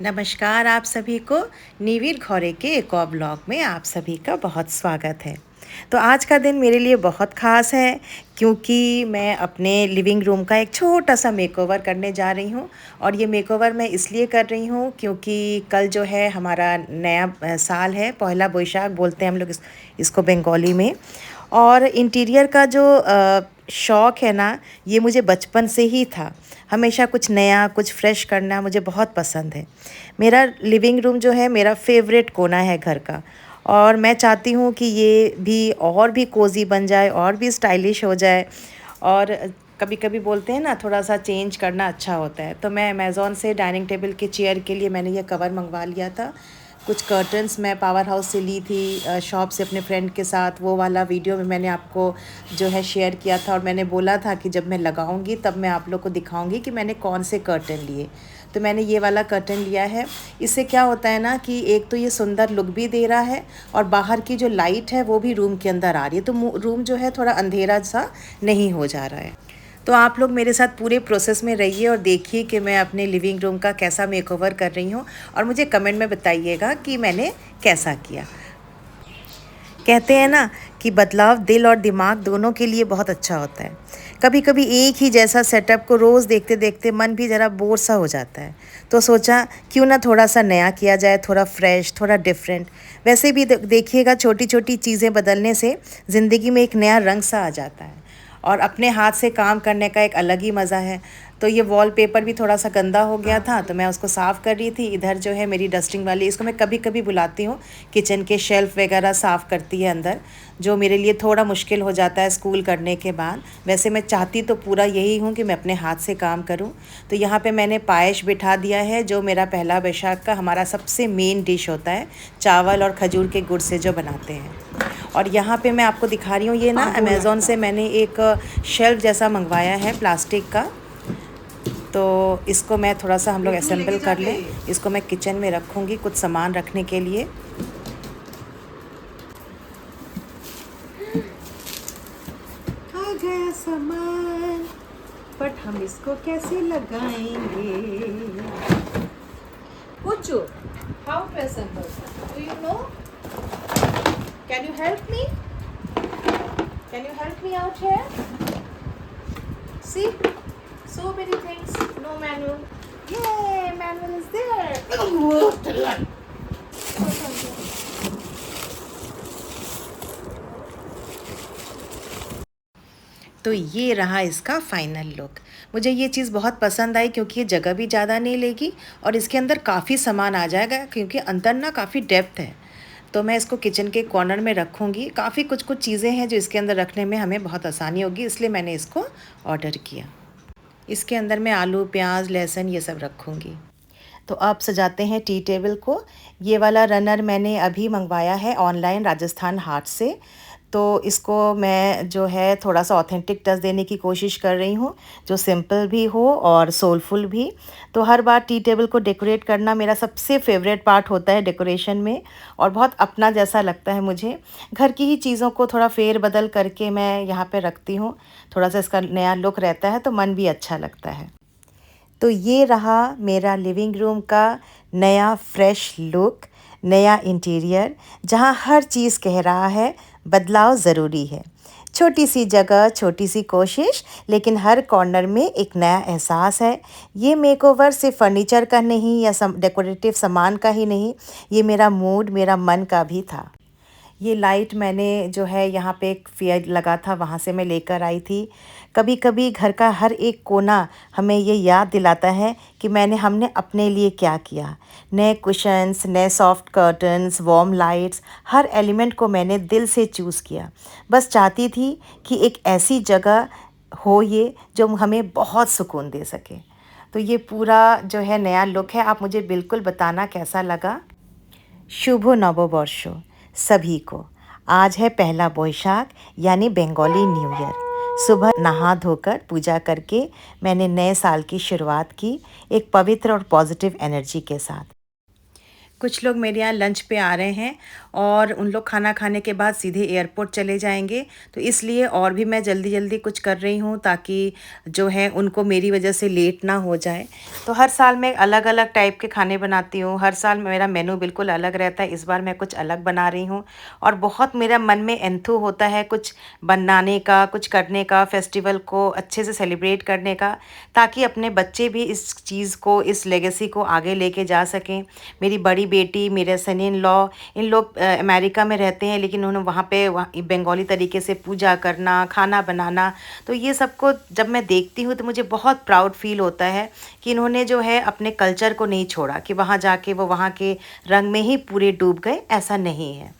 नमस्कार आप सभी को निविर घोरे के एक और ब्लॉग में आप सभी का बहुत स्वागत है। तो आज का दिन मेरे लिए बहुत ख़ास है क्योंकि मैं अपने लिविंग रूम का एक छोटा सा मेकओवर करने जा रही हूँ। और ये मेकओवर मैं इसलिए कर रही हूँ क्योंकि कल जो है हमारा नया साल है, पहला बोईशाख बोलते हैं हम लोग इसको बंगाली में। और इंटीरियर का जो शौक़ है ना, ये मुझे बचपन से ही था। हमेशा कुछ नया कुछ फ्रेश करना मुझे बहुत पसंद है। मेरा लिविंग रूम जो है मेरा फेवरेट कोना है घर का। और मैं चाहती हूँ कि ये भी और भी कोज़ी बन जाए और भी स्टाइलिश हो जाए। और कभी कभी बोलते हैं ना, थोड़ा सा चेंज करना अच्छा होता है। तो मैं अमेज़ॉन से डाइनिंग टेबल के चेयर के लिए मैंने ये कवर मंगवा लिया था। कुछ कर्टन्स मैं पावर हाउस से ली थी शॉप से अपने फ्रेंड के साथ। वो वाला वीडियो में मैंने आपको जो है शेयर किया था और मैंने बोला था कि जब मैं लगाऊंगी तब मैं आप लोग को दिखाऊंगी कि मैंने कौन से कर्टन लिए। तो मैंने ये वाला कर्टन लिया है। इससे क्या होता है ना कि एक तो ये सुंदर लुक भी दे रहा है और बाहर की जो लाइट है वो भी रूम के अंदर आ रही है, तो रूम जो है थोड़ा अंधेरा सा नहीं हो जा रहा है। तो आप लोग मेरे साथ पूरे प्रोसेस में रहिए और देखिए कि मैं अपने लिविंग रूम का कैसा मेकओवर कर रही हूँ। और मुझे कमेंट में बताइएगा कि मैंने कैसा किया। कहते हैं ना कि बदलाव दिल और दिमाग दोनों के लिए बहुत अच्छा होता है। कभी कभी एक ही जैसा सेटअप को रोज़ देखते देखते मन भी ज़रा बोर सा हो जाता है। तो सोचा क्यों ना थोड़ा सा नया किया जाए, थोड़ा फ्रेश, थोड़ा डिफरेंट। वैसे भी देखिएगा, छोटी छोटी चीज़ें बदलने से ज़िंदगी में एक नया रंग सा आ जाता है। और अपने हाथ से काम करने का एक अलग ही मज़ा है। तो ये वॉलपेपर भी थोड़ा सा गंदा हो गया था तो मैं उसको साफ़ कर रही थी। इधर जो है मेरी डस्टिंग वाली, इसको मैं कभी कभी बुलाती हूँ, किचन के शेल्फ़ वगैरह साफ़ करती है अंदर, जो मेरे लिए थोड़ा मुश्किल हो जाता है स्कूल करने के बाद। वैसे मैं चाहती तो पूरा यही हूँ कि मैं अपने हाथ से काम करूँ। तो यहाँ पे मैंने पायस बिठा दिया है, जो मेरा पहला बैशाख का हमारा सबसे मेन डिश होता है, चावल और खजूर के गुड़ से जो बनाते हैं। और यहाँ पे मैं आपको दिखा रही हूँ, ये ना अमेज़ॉन से मैंने एक शेल्फ़ जैसा मंगवाया है प्लास्टिक का। तो इसको मैं थोड़ा सा हम लोग असेंबल कर लें। इसको मैं किचन में रखूँगी कुछ सामान रखने के लिए। आ गया सामान, बट हम इसको कैसे लगाएंगे? Puchu, how to assemble? Do you know? Can you help me? Can you help me out here? See, so many things, no manual. Yay, manual is there. तो ये रहा इसका फाइनल लुक। मुझे ये चीज़ बहुत पसंद आई क्योंकि ये जगह भी ज़्यादा नहीं लेगी और इसके अंदर काफ़ी सामान आ जाएगा क्योंकि अंदर ना काफ़ी डेप्थ है। तो मैं इसको किचन के कॉर्नर में रखूँगी। काफ़ी कुछ कुछ चीज़ें हैं जो इसके अंदर रखने में हमें बहुत आसानी होगी, इसलिए मैंने इसको ऑर्डर किया। इसके अंदर मैं आलू, प्याज, लहसुन ये सब रखूँगी। तो अब सजाते हैं टी टेबल को। ये वाला रनर मैंने अभी मंगवाया है ऑनलाइन राजस्थान हाट से। तो इसको मैं जो है थोड़ा सा ऑथेंटिक टच देने की कोशिश कर रही हूँ, जो सिंपल भी हो और सोलफुल भी। तो हर बार टी टेबल को डेकोरेट करना मेरा सबसे फेवरेट पार्ट होता है डेकोरेशन में, और बहुत अपना जैसा लगता है मुझे। घर की ही चीज़ों को थोड़ा फेर बदल करके मैं यहाँ पे रखती हूँ। थोड़ा सा इसका नया लुक रहता है तो मन भी अच्छा लगता है। तो ये रहा मेरा लिविंग रूम का नया फ्रेश लुक, नया इंटीरियर, जहाँ हर चीज़ कह रहा है बदलाव ज़रूरी है। छोटी सी जगह, छोटी सी कोशिश, लेकिन हर कॉर्नर में एक नया एहसास है। ये मेकओवर सिर्फ फर्नीचर का नहीं या डेकोरेटिव सामान का ही नहीं, ये मेरा मूड, मेरा मन का भी था। ये लाइट मैंने जो है यहाँ पे एक फेयर लगा था, वहाँ से मैं लेकर आई थी। कभी कभी घर का हर एक कोना हमें ये याद दिलाता है कि हमने अपने लिए क्या किया। नए कुशन्स, नए सॉफ्ट कर्टन्स, वार्म लाइट्स, हर एलिमेंट को मैंने दिल से चूज़ किया। बस चाहती थी कि एक ऐसी जगह हो ये जो हमें बहुत सुकून दे सके। तो ये पूरा जो है नया लुक है। आप मुझे बिल्कुल बताना कैसा लगा। शुभ नववर्ष सभी को। आज है पहला बोईशाख यानी बंगाली न्यू ईयर। सुबह नहा धोकर पूजा करके मैंने नए साल की शुरुआत की एक पवित्र और पॉजिटिव एनर्जी के साथ। कुछ लोग मेरे यहाँ लंच पे आ रहे हैं और उन लोग खाना खाने के बाद सीधे एयरपोर्ट चले जाएंगे, तो इसलिए और भी मैं जल्दी जल्दी कुछ कर रही हूँ ताकि जो है उनको मेरी वजह से लेट ना हो जाए। तो हर साल मैं अलग अलग टाइप के खाने बनाती हूँ, हर साल मेरा मेनू बिल्कुल अलग रहता है। इस बार मैं कुछ अलग बना रही हूँ और बहुत मेरा मन में एंथू होता है कुछ बनाने का, कुछ करने का, फेस्टिवल को अच्छे से सेलिब्रेट करने का, ताकि अपने बच्चे भी इस चीज़ को, इस लेगेसी को आगे लेके जा सकें। मेरी बड़ी बेटी, मेरे सन इन लॉ, इन लोग अमेरिका में रहते हैं, लेकिन उन्होंने वहाँ बंगाली तरीके से पूजा करना, खाना बनाना, तो ये सब को जब मैं देखती हूँ तो मुझे बहुत प्राउड फील होता है कि इन्होंने जो है अपने कल्चर को नहीं छोड़ा, कि वहाँ जाके वो वहाँ के रंग में ही पूरे डूब गए, ऐसा नहीं है।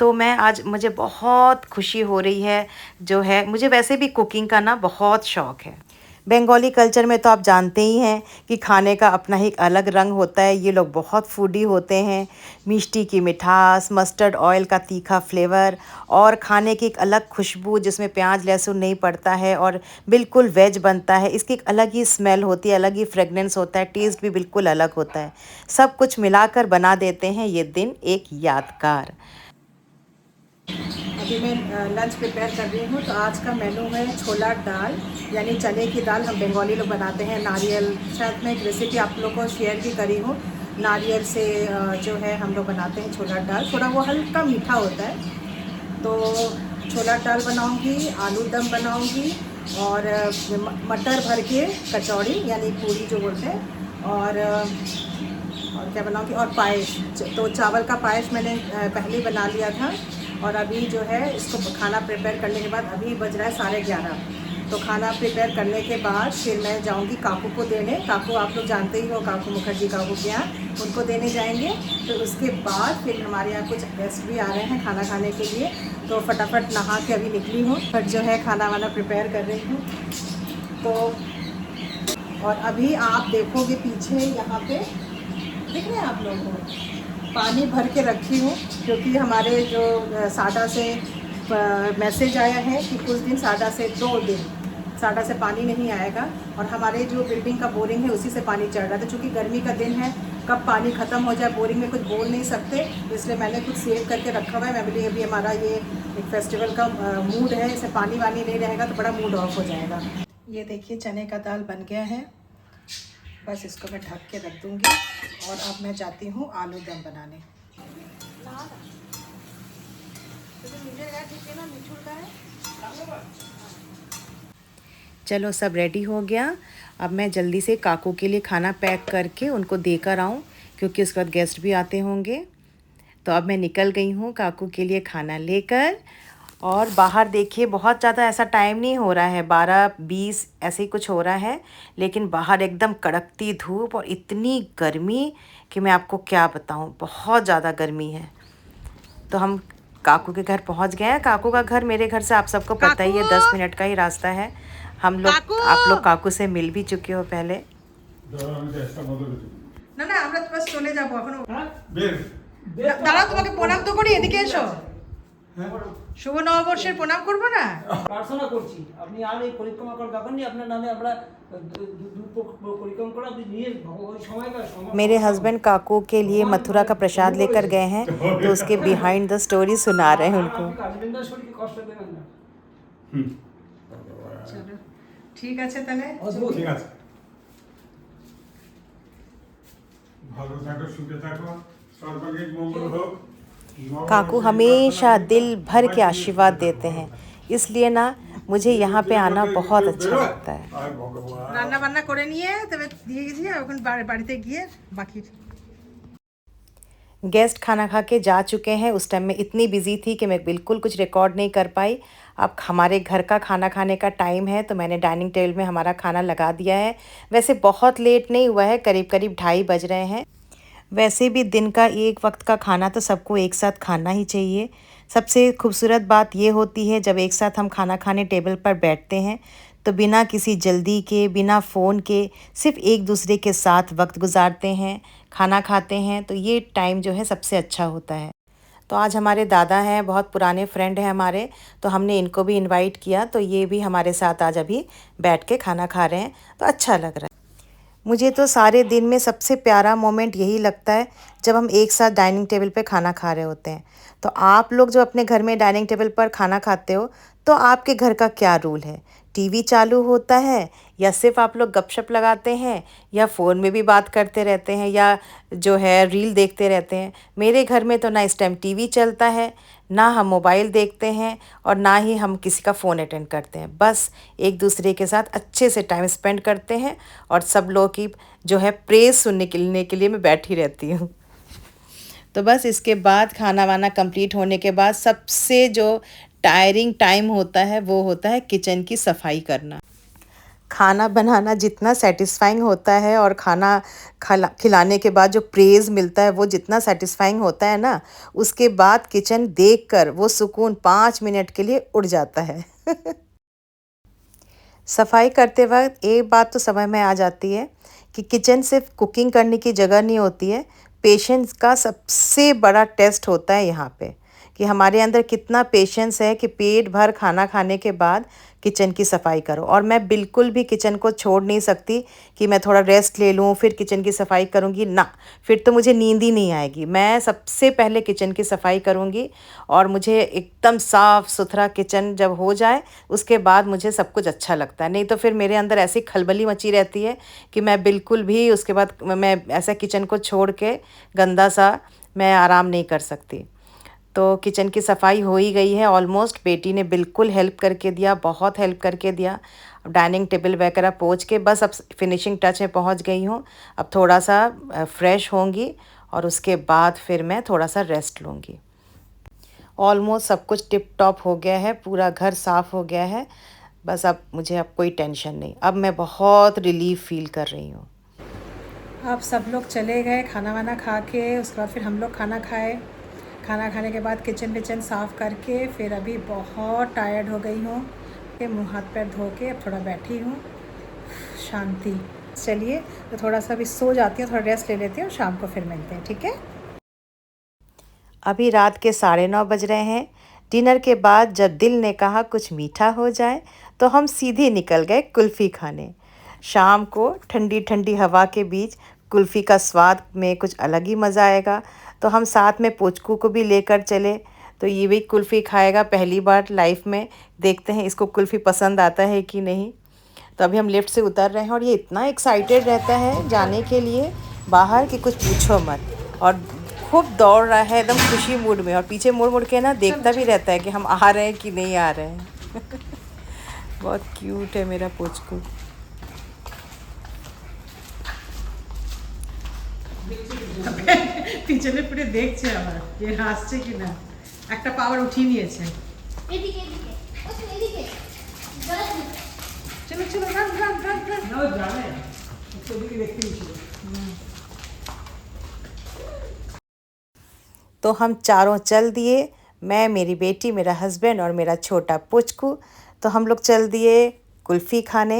तो मैं आज, मुझे बहुत खुशी हो रही है जो है, मुझे वैसे भी कुकिंग का ना बहुत शौक़ है। बंगाली कल्चर में तो आप जानते ही हैं कि खाने का अपना ही एक अलग रंग होता है। ये लोग बहुत फूडी होते हैं। मिष्टी की मिठास, मस्टर्ड ऑयल का तीखा फ्लेवर और खाने की एक अलग खुशबू जिसमें प्याज लहसुन नहीं पड़ता है और बिल्कुल वेज बनता है। इसकी एक अलग ही स्मेल होती है, अलग ही फ्रेगनेंस होता है, टेस्ट भी बिल्कुल अलग होता है। सब कुछ मिलाकर बना देते हैं ये दिन एक यादगार। अभी मैं लंच प्रिपेयर कर रही हूँ। तो आज का मेनू है छोला दाल, यानी चने की दाल। हम बंगाली लोग बनाते हैं नारियल, शायद मैं एक रेसिपी आप लोगों को शेयर भी करी हूँ। नारियल से जो है हम लोग बनाते हैं छोला दाल, थोड़ा वो हल्का मीठा होता है। तो छोला दाल बनाऊँगी, आलू दम बनाऊँगी और मटर भर के कचौड़ी यानी पूरी जो बोलते हैं, और क्या बनाऊँगी, और पायस। तो चावल का पायस मैंने पहले ही बना लिया था और अभी जो है इसको खाना प्रिपेयर करने के बाद, अभी बज रहा है 11:30। तो खाना प्रिपेयर करने के बाद फिर मैं जाऊंगी काकू को देने। काकू आप लोग जानते ही हो, काकू मुखर्जी काकू के यहाँ, उनको देने जाएंगे। तो उसके बाद फिर हमारे यहाँ कुछ गेस्ट भी आ रहे हैं खाना खाने के लिए। तो फटाफट नहा के अभी निकली हूँ, बट जो है खाना वाना प्रिपेयर कर रही हूँ। तो और अभी आप देखोगे पीछे यहाँ पे दिख रहे हैं आप लोगों को, पानी भर के रखी हूँ, क्योंकि हमारे जो साडा से मैसेज आया है कि कुछ दिन, साडा से 2 दिन साडा से पानी नहीं आएगा और हमारे जो बिल्डिंग का बोरिंग है उसी से पानी चढ़ रहा था। चूँकि गर्मी का दिन है, कब पानी ख़त्म हो जाए बोरिंग में कुछ बोल नहीं सकते, इसलिए मैंने कुछ सेव करके रखा हुआ है। मैं बोली अभी हमारा ये एक फेस्टिवल का मूड है, इसे पानी वानी नहीं रहेगा तो बड़ा मूड ऑफ हो जाएगा। ये देखिए चने का दाल बन गया है, बस इसको मैं ढक के रख दूँगी। और अब मैं जाती हूँ आलू दम बनाने। चलो सब रेडी हो गया। अब मैं जल्दी से काकू के लिए खाना पैक करके उनको देकर आऊँ, क्योंकि उसके बाद गेस्ट भी आते होंगे। तो अब मैं निकल गई हूँ काकू के लिए खाना लेकर। और बाहर देखिए बहुत ज़्यादा ऐसा टाइम नहीं हो रहा है, 12-20 ऐसे ही कुछ हो रहा है, लेकिन बाहर एकदम कड़कती धूप और इतनी गर्मी कि मैं आपको क्या बताऊँ, बहुत ज़्यादा गर्मी है। तो हम काकू के घर पहुंच गए हैं। काकू का घर मेरे घर से आप सबको पता ही है, 10 मिनट का ही रास्ता है। हम लोग, आप लोग काकू से मिल भी चुके हो पहले। না না আমরা তো বাস চলে যাব এখন। দাঁড়াও তোমাকে প্রণাম তো করি, এদিকে এসো। শুভ নববর্ষের প্রণাম করব না? প্রার্থনা করছি আপনি আর এই পরিক্রমা করার দরকার নেই, আপনার নামে আমরা পরিক্রমা করা আপনি নিজের সময় का। मेरे हस्बैंड काकू के लिए मथुरा का प्रसाद लेकर गए हैं, तो उसके बिहाइंड द स्टोरी सुना रहे हैं उनको। চলো ঠিক আছে তাহলে। ঠিক আছে, ভালো থাকো, সুখে থাকো, সর্বাঙ্গীন মঙ্গল হোক। काकू हमेशा दिल भर के आशीर्वाद देते हैं, इसलिए ना मुझे यहाँ पे आना बहुत अच्छा लगता है। আর ভগবান রান্না বান্না করে নিয়ে তবে দিয়ে গেছি, এখন বাড়িতে গিয়ে বাকি। गेस्ट खाना खा के जा चुके हैं। उस टाइम में इतनी बिजी थी कि मैं बिल्कुल कुछ रिकॉर्ड नहीं कर पाई। अब हमारे घर का खाना खाने का टाइम है, तो मैंने डाइनिंग टेबल में हमारा खाना लगा दिया है। वैसे बहुत लेट नहीं हुआ है, करीब करीब 2:30 बज रहे हैं। वैसे भी दिन का एक वक्त का खाना तो सबको एक साथ खाना ही चाहिए। सबसे खूबसूरत बात ये होती है जब एक साथ हम खाना खाने टेबल पर बैठते हैं, तो बिना किसी जल्दी के, बिना फ़ोन के, सिर्फ एक दूसरे के साथ वक्त गुजारते हैं, खाना खाते हैं, तो ये टाइम जो है सबसे अच्छा होता है। तो आज हमारे दादा हैं, बहुत पुराने फ्रेंड हैं हमारे, तो हमने इनको भी इनवाइट किया, तो ये भी हमारे साथ आज अभी बैठ के खाना खा रहे हैं, तो अच्छा लग रहा है। मुझे तो सारे दिन में सबसे प्यारा मोमेंट यही लगता है जब हम एक साथ डाइनिंग टेबल पे खाना खा रहे होते हैं। तो आप लोग जो अपने घर में डाइनिंग टेबल पर खाना खाते हो, तो आपके घर का क्या रूल है? टीवी चालू होता है या सिर्फ आप लोग गपशप लगाते हैं या फ़ोन में भी बात करते रहते हैं या जो है रील देखते रहते हैं? मेरे घर में तो ना इस टाइम टीवी चलता है, ना हम मोबाइल देखते हैं और ना ही हम किसी का फ़ोन अटेंड करते हैं। बस एक दूसरे के साथ अच्छे से टाइम स्पेंड करते हैं और सब लोग की जो है प्रेज़ सुनने के लिए मैं बैठी रहती हूँ। तो बस इसके बाद खाना वाना कंप्लीट होने के बाद सबसे जो टायरिंग टाइम होता है वो होता है किचन की सफाई करना। खाना बनाना जितना सेटिस्फाइंग होता है और खाना खिलाने के बाद जो प्रेज़ मिलता है वो जितना सेटिस्फाइंग होता है ना, उसके बाद किचन देखकर वो सुकून 5 मिनट के लिए उड़ जाता है। सफाई करते वक्त एक बात तो समझ में आ जाती है कि किचन सिर्फ कुकिंग करने की जगह नहीं होती है, पेशेंस का सबसे बड़ा टेस्ट होता है यहाँ पे कि हमारे अंदर कितना पेशेंस है कि पेट भर खाना खाने के बाद किचन की सफाई करो। और मैं बिल्कुल भी किचन को छोड़ नहीं सकती कि मैं थोड़ा रेस्ट ले लूँ फिर किचन की सफाई करूँगी ना, फिर तो मुझे नींद ही नहीं आएगी। मैं सबसे पहले किचन की सफाई करूँगी और मुझे एकदम साफ़ सुथरा किचन जब हो जाए उसके बाद मुझे सब कुछ अच्छा लगता है। नहीं तो फिर मेरे अंदर ऐसी खलबली मची रहती है कि मैं बिल्कुल भी उसके बाद मैं ऐसा किचन को छोड़ के गंदा सा मैं आराम नहीं कर सकती। तो किचन की सफाई हो ही गई है ऑलमोस्ट। बेटी ने बिल्कुल हेल्प करके दिया, बहुत हेल्प करके दिया। अब डाइनिंग टेबल वगैरह पोंछ के बस अब फिनिशिंग टच में पहुंच गई हूँ। अब थोड़ा सा फ्रेश होंगी और उसके बाद फिर मैं थोड़ा सा रेस्ट लूँगी। ऑलमोस्ट सब कुछ टिप टॉप हो गया है, पूरा घर साफ़ हो गया है। बस अब मुझे अब कोई टेंशन नहीं, अब मैं बहुत रिलीफ फील कर रही हूँ। अब सब लोग चले गए खाना वाना खा के, उसके बाद फिर हम लोग खाना खाए। खाना खाने के बाद किचन विचन साफ़ करके फिर अभी बहुत टायर्ड हो गई हूँ कि मुँह हाथ पैर धो के अब थोड़ा बैठी हूँ, शांति। चलिए तो थोड़ा सा अभी सो जाती हूँ, थोड़ा रेस्ट ले लेती हूँ, शाम को फिर मिलते हैं, ठीक है? अभी रात के 9:30 बज रहे हैं। डिनर के बाद जब दिल ने कहा कुछ मीठा हो जाए तो हम सीधे निकल गए कुल्फ़ी खाने। शाम को ठंडी ठंडी हवा के बीच कुल्फ़ी का स्वाद में कुछ अलग ही मज़ा आएगा। तो हम साथ में पोचकू को भी लेकर चले, तो ये भी कुल्फ़ी खाएगा पहली बार लाइफ में। देखते हैं इसको कुल्फ़ी पसंद आता है कि नहीं। तो अभी हम लिफ्ट से उतर रहे हैं और ये इतना एक्साइटेड रहता है जाने के लिए बाहर कि कुछ पूछो मत, और खूब दौड़ रहा है एकदम खुशी मूड में, और पीछे मुड़ मुड़ के ना देखता भी रहता है कि हम आ रहे हैं कि नहीं आ रहे हैं। बहुत क्यूट है मेरा पोचकू। পিছনে পুরো দেখছে আবার যে হাসছে কিনা, একটা পাওয়ার উঠিয়ে নিয়েছে। এদিকে এদিকে ওই এদিকে চলো চলো রান রান রান রান। না ও জানে একটু দিকে দেখতে ছিল। तो हम चारों चल दिए, मैं, मेरी बेटी, मेरा हस्बैंड और मेरा छोटा पुचकू। तो हम लोग चल दिए कुल्फ़ी खाने।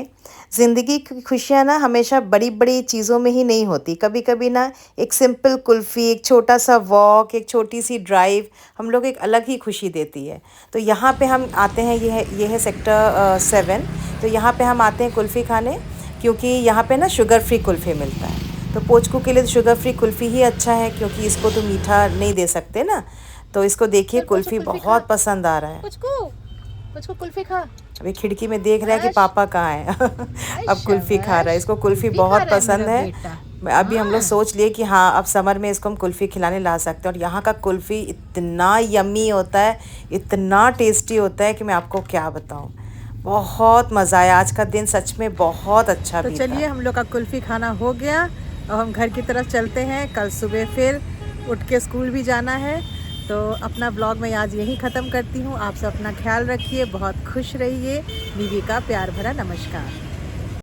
ज़िंदगी की खुशियाँ ना हमेशा बड़ी बड़ी चीज़ों में ही नहीं होती, कभी कभी ना एक सिंपल कुल्फ़ी, एक छोटा सा वॉक, एक छोटी सी ड्राइव हम लोग एक अलग ही खुशी देती है। तो यहाँ पे हम आते हैं, ये है सेक्टर 7। तो यहाँ पे हम आते हैं कुल्फ़ी खाने क्योंकि यहाँ पे ना शुगर फ्री कुल्फ़ी मिलता है। तो पोचकू के लिए तो शुगर फ्री कुल्फ़ी ही अच्छा है क्योंकि इसको तो मीठा नहीं दे सकते ना। तो इसको देखिए कुल्फ़ी बहुत पसंद आ रहा है। पुचकू कुल्फी खा। अभी खिड़की में देख रहा है कि पापा कहाँ है। अब कुल्फ़ी खा रहा है, इसको कुल्फ़ी बहुत पसंद है। अभी हम लोग सोच लिए कि हाँ अब समर में इसको हम कुल्फ़ी खिलाने ला सकते हैं। और यहाँ का कुल्फ़ी इतना यम्मी होता है, इतना टेस्टी होता है कि मैं आपको क्या बताऊँ। बहुत मज़ा आया, आज का दिन सच में बहुत अच्छा तो बीता। चलिए हम लोग का कुल्फी खाना हो गया, अब हम घर की तरफ चलते हैं। कल सुबह फिर उठ के स्कूल भी जाना है। तो अपना ब्लॉग मैं आज यहीं ख़त्म करती हूँ। आप सब अपना ख्याल रखिए, बहुत खुश रहिए। निवी का प्यार भरा नमस्कार।